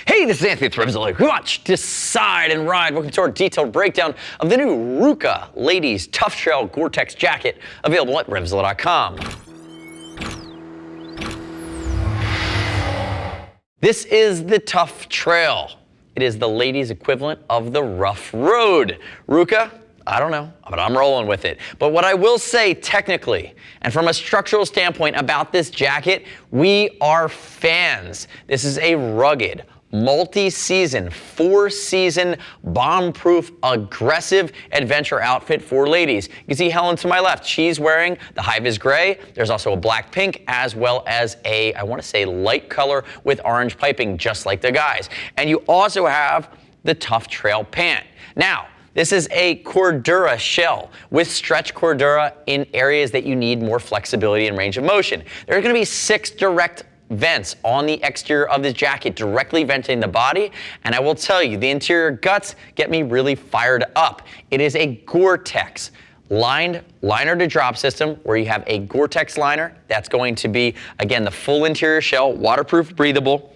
Hey, this is Anthony with RevZilla. Watch, decide, and ride. Welcome to our detailed breakdown of the new Rukka Ladies Toughtrail Gore-Tex jacket, available at RevZilla.com. This is the Toughtrail. It is the ladies' equivalent of the rough road. Rukka, I don't know, but I'm rolling with it. But what I will say technically, and from a structural standpoint about this jacket, we are fans. This is a rugged, multi-season, 4-season, bomb-proof, aggressive adventure outfit for ladies. You can see Helen to my left. She's wearing the high-vis gray. There's also a black pink, as well as a, I want to say, light color with orange piping, just like the guys. And you also have the Toughtrail pant. Now, this is a Cordura shell with stretch Cordura in areas that you need more flexibility and range of motion. There are going to be 6 direct vents on the exterior of this jacket, directly venting the body. And I will tell you, the interior guts get me really fired up. It is a Gore-Tex lined liner to drop system where you have a Gore-Tex liner. That's going to be, again, the full interior shell, waterproof, breathable,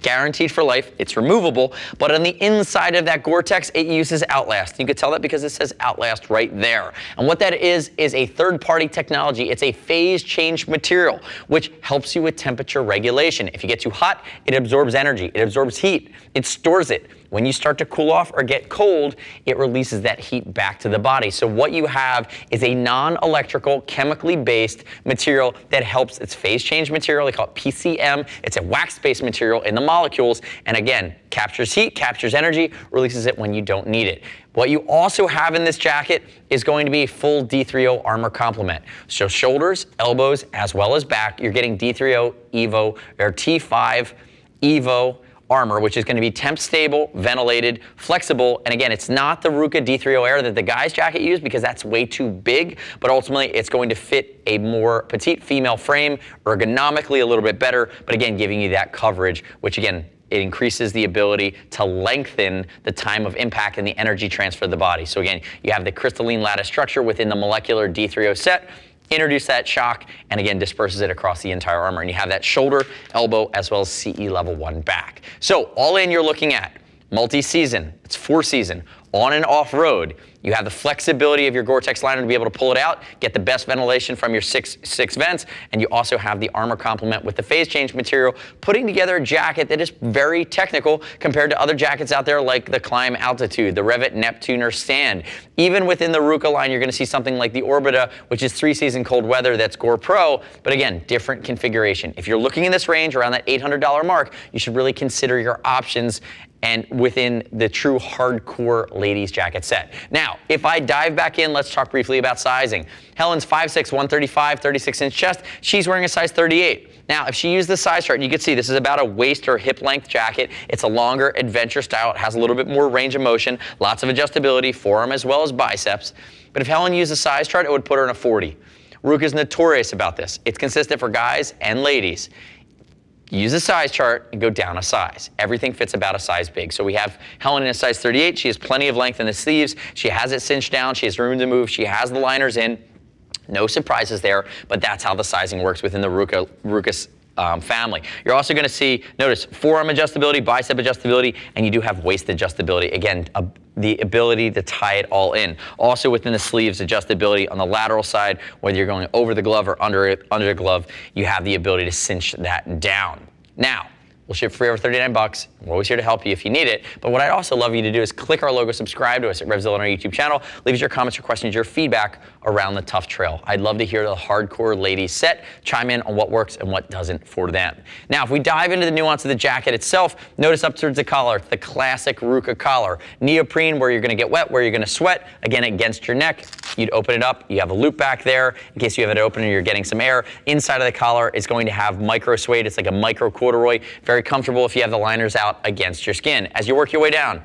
guaranteed for life. It's removable, but on the inside of that Gore-Tex, it uses Outlast. You can tell that because it says Outlast right there. And what that is a third-party technology. It's a phase change material, which helps you with temperature regulation. If you get too hot, it absorbs energy. It absorbs heat. It stores it. When you start to cool off or get cold, it releases that heat back to the body. So what you have is a non-electrical, chemically based material that helps. It's phase change material. They call it PCM. It's a wax-based material in the molecules. And again, captures heat, captures energy, releases it when you don't need it. What you also have in this jacket is going to be a full D3O armor complement. So shoulders, elbows, as well as back, you're getting D3O EVO or T5 EVO armor, which is going to be temp stable, ventilated, flexible, and again, it's not the Rukka D3O Air that the guy's jacket used because that's way too big, but ultimately it's going to fit a more petite female frame, ergonomically a little bit better, but again, giving you that coverage, which again, it increases the ability to lengthen the time of impact and the energy transfer of the body. So again, you have the crystalline lattice structure within the molecular D3O set, introduce that shock, and again, disperses it across the entire armor. And you have that shoulder, elbow, as well as CE level 1 back. So all in, you're looking at multi-season, it's 4-season, on and off road. You have the flexibility of your Gore-Tex liner to be able to pull it out, get the best ventilation from your six vents, and you also have the armor complement with the phase change material, putting together a jacket that is very technical compared to other jackets out there like the Climb Altitude, the Revit Neptune or Stand. Even within the Rukka line, you're going to see something like the Orbita, which is 3-season cold weather, that's Gore Pro, but again, different configuration. If you're looking in this range around that $800 mark, you should really consider your options and within the true hardcore ladies jacket set. Now, if I dive back in, let's talk briefly about sizing. Helen's 5'6", 135, 36-inch chest. She's wearing a size 38. Now, if she used the size chart, you can see this is about a waist or hip length jacket. It's a longer adventure style. It has a little bit more range of motion, lots of adjustability, forearm as well as biceps. But if Helen used the size chart, it would put her in a 40. Rukka is notorious about this. It's consistent for guys and ladies. Use a size chart and go down a size. Everything fits about a size big. So we have Helen in a size 38. She has plenty of length in the sleeves. She has it cinched down. She has room to move. She has the liners in. No surprises there, but that's how the sizing works within the Rukka family. You're also going to see, notice, forearm adjustability, bicep adjustability, and you do have waist adjustability. Again, the ability to tie it all in. Also within the sleeves, adjustability on the lateral side, whether you're going over the glove or under the glove, you have the ability to cinch that down. Now, we'll ship free over 39 bucks. We're always here to help you if you need it. But what I'd also love you to do is click our logo, subscribe to us at RevZilla on our YouTube channel. Leave us your comments, your questions, your feedback around the Toughtrail. I'd love to hear the hardcore ladies set, chime in on what works and what doesn't for them. Now, if we dive into the nuance of the jacket itself, notice up towards the collar, the classic Rukka collar. Neoprene, where you're gonna get wet, where you're gonna sweat, again, against your neck. You'd open it up, you have a loop back there, in case you have it open and you're getting some air. Inside of the collar is going to have micro suede, it's like a micro corduroy, very comfortable if you have the liners out against your skin. As you work your way down,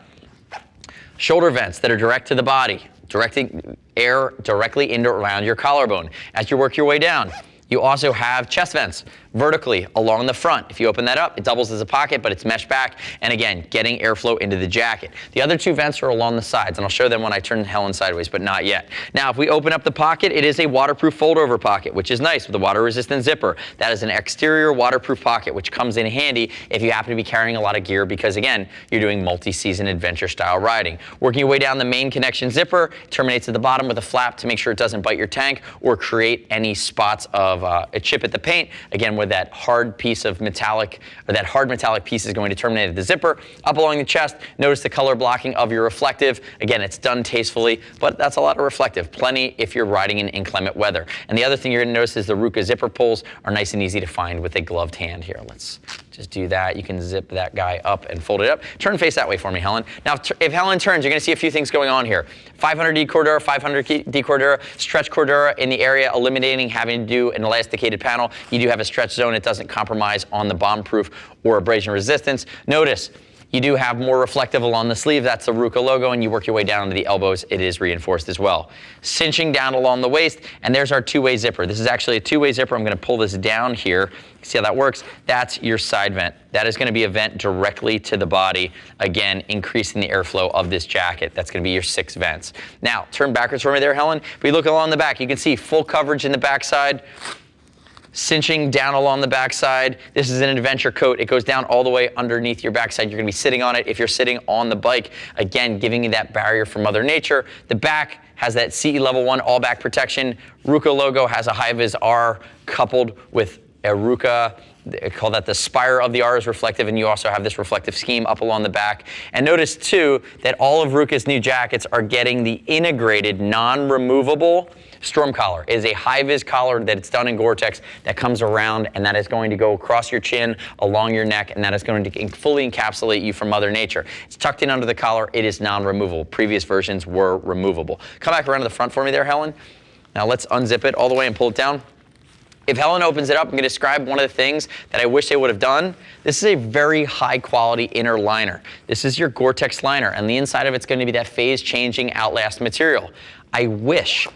shoulder vents that are direct to the body, directing air directly into around your collarbone. As you work your way down, You also have chest vents vertically along the front. If you open that up, it doubles as a pocket, but it's meshed back, and again, getting airflow into the jacket. The other two vents are along the sides, and I'll show them when I turn Helen sideways, but not yet. Now, if we open up the pocket, it is a waterproof fold-over pocket, which is nice with a water-resistant zipper. That is an exterior waterproof pocket, which comes in handy if you happen to be carrying a lot of gear because, again, you're doing multi-season adventure-style riding. Working your way down the main connection zipper, terminates at the bottom with a flap to make sure it doesn't bite your tank or create any spots of a chip at the paint. Again, where that hard piece of metallic, or that hard metallic piece is going to terminate at the zipper. Up along the chest, notice the color blocking of your reflective. Again, it's done tastefully, but that's a lot of reflective. Plenty if you're riding in inclement weather. And the other thing you're going to notice is the Rukka zipper pulls are nice and easy to find with a gloved hand here. Let's just do that. You can zip that guy up and fold it up. Turn face that way for me, Helen. Now, if Helen turns, you're going to see a few things going on here. 500D Cordura, 500D Cordura, stretch Cordura in the area, eliminating having to do an elasticated panel. You do have a stretch zone. It doesn't compromise on the bomb-proof or abrasion resistance. Notice, you do have more reflective along the sleeve. That's the Rukka logo, and you work your way down to the elbows. It is reinforced as well. Cinching down along the waist, and there's our two-way zipper. This is actually a two-way zipper. I'm going to pull this down here. See how that works? That's your side vent. That is going to be a vent directly to the body, again, increasing the airflow of this jacket. That's going to be your 6 vents. Now, turn backwards for me there, Helen. If we look along the back, you can see full coverage in the backside. Cinching down along the backside. This is an adventure coat. It goes down all the way underneath your backside. You're going to be sitting on it if you're sitting on the bike. Again, giving you that barrier from Mother Nature. The back has that CE Level 1 all back protection. Rukka logo has a high-vis R coupled with a Rukka. They call that the spire of the R is reflective, and you also have this reflective scheme up along the back. And notice too that all of Rukka's new jackets are getting the integrated, non-removable storm collar. It is a high-vis collar that it's done in Gore-Tex that comes around, and that is going to go across your chin, along your neck, and that is going to fully encapsulate you from Mother Nature. It's tucked in under the collar. It is non-removable. Previous versions were removable. Come back around to the front for me there, Helen. Now let's unzip it all the way and pull it down. If Helen opens it up, I'm going to describe one of the things that I wish they would have done. This is a very high quality inner liner. This is your Gore-Tex liner, and the inside of it's going to be that phase changing Outlast material. I wish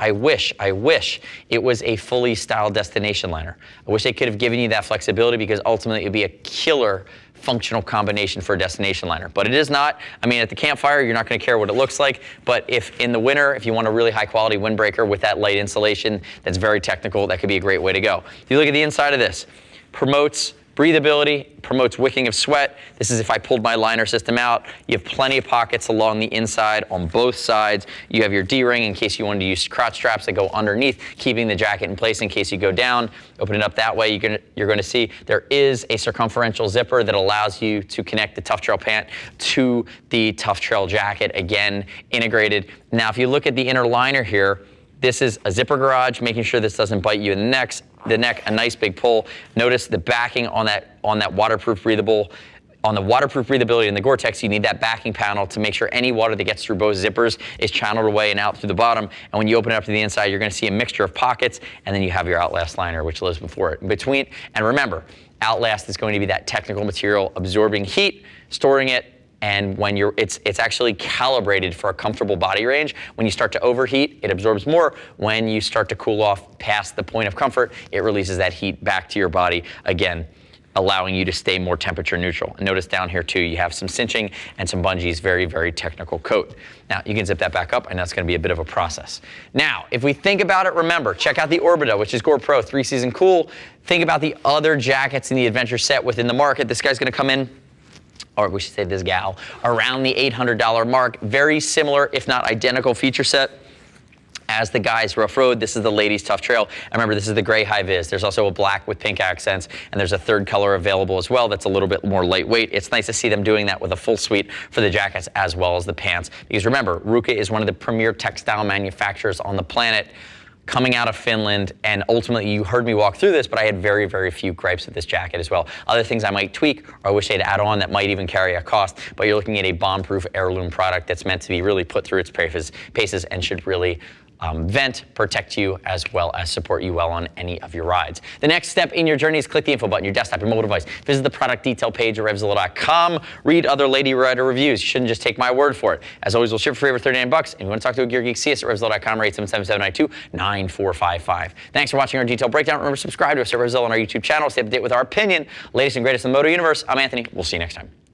it was a fully styled destination liner. I wish they could have given you that flexibility because ultimately it would be a killer functional combination for a destination liner, but it is not. I mean, at the campfire, you're not going to care what it looks like, but if in the winter, if you want a really high quality windbreaker with that light insulation that's very technical, that could be a great way to go. If you look at the inside of this, promotes breathability, promotes wicking of sweat. This is if I pulled my liner system out. You have plenty of pockets along the inside on both sides. You have your D-ring in case you wanted to use crotch straps that go underneath, keeping the jacket in place in case you go down. Open it up that way, you're going to see there is a circumferential zipper that allows you to connect the Toughtrail pant to the Toughtrail jacket, again, integrated. Now, if you look at the inner liner here, this is a zipper garage, making sure this doesn't bite you in the neck, a nice big pull. Notice the backing on that waterproof breathable. On the waterproof breathability in the Gore-Tex, you need that backing panel to make sure any water that gets through both zippers is channeled away and out through the bottom. And when you open it up to the inside, you're going to see a mixture of pockets, and then you have your Outlast liner, which lives before it. In between, and remember, Outlast is going to be that technical material absorbing heat, storing it, and when it's actually calibrated for a comfortable body range. When you start to overheat, it absorbs more. When you start to cool off past the point of comfort, it releases that heat back to your body, again, allowing you to stay more temperature neutral. And notice down here too, you have some cinching and some bungees, very, very technical coat. Now, you can zip that back up, and that's gonna be a bit of a process. Now, if we think about it, remember, check out the Orbita, which is Gore Pro 3-season cool. Think about the other jackets in the adventure set within the market. This guy's gonna come in, or we should say this gal, around the $800 mark. Very similar, if not identical feature set as the guy's Rough Road. This is the ladies' Toughtrail. And remember, this is the gray high vis. There's also a black with pink accents, and there's a third color available as well that's a little bit more lightweight. It's nice to see them doing that with a full suite for the jackets as well as the pants. Because remember, Rukka is one of the premier textile manufacturers on the planet, coming out of Finland, and ultimately you heard me walk through this, but I had very, very few gripes with this jacket as well. Other things I might tweak, or I wish they'd add on that might even carry a cost, but you're looking at a bomb-proof heirloom product that's meant to be really put through its paces and should really vent, protect you, as well as support you well on any of your rides. The next step in your journey is click the info button, your desktop, your mobile device. Visit the product detail page at RevZilla.com. Read other lady rider reviews. You shouldn't just take my word for it. As always, we'll ship for free over $39. And if you want to talk to a gear geek, see us at RevZilla.com or 877-792-9455. Thanks for watching our detailed breakdown. Remember, subscribe to us at RevZilla on our YouTube channel. Stay up to date with our opinion, latest and greatest in the moto universe. I'm Anthony. We'll see you next time.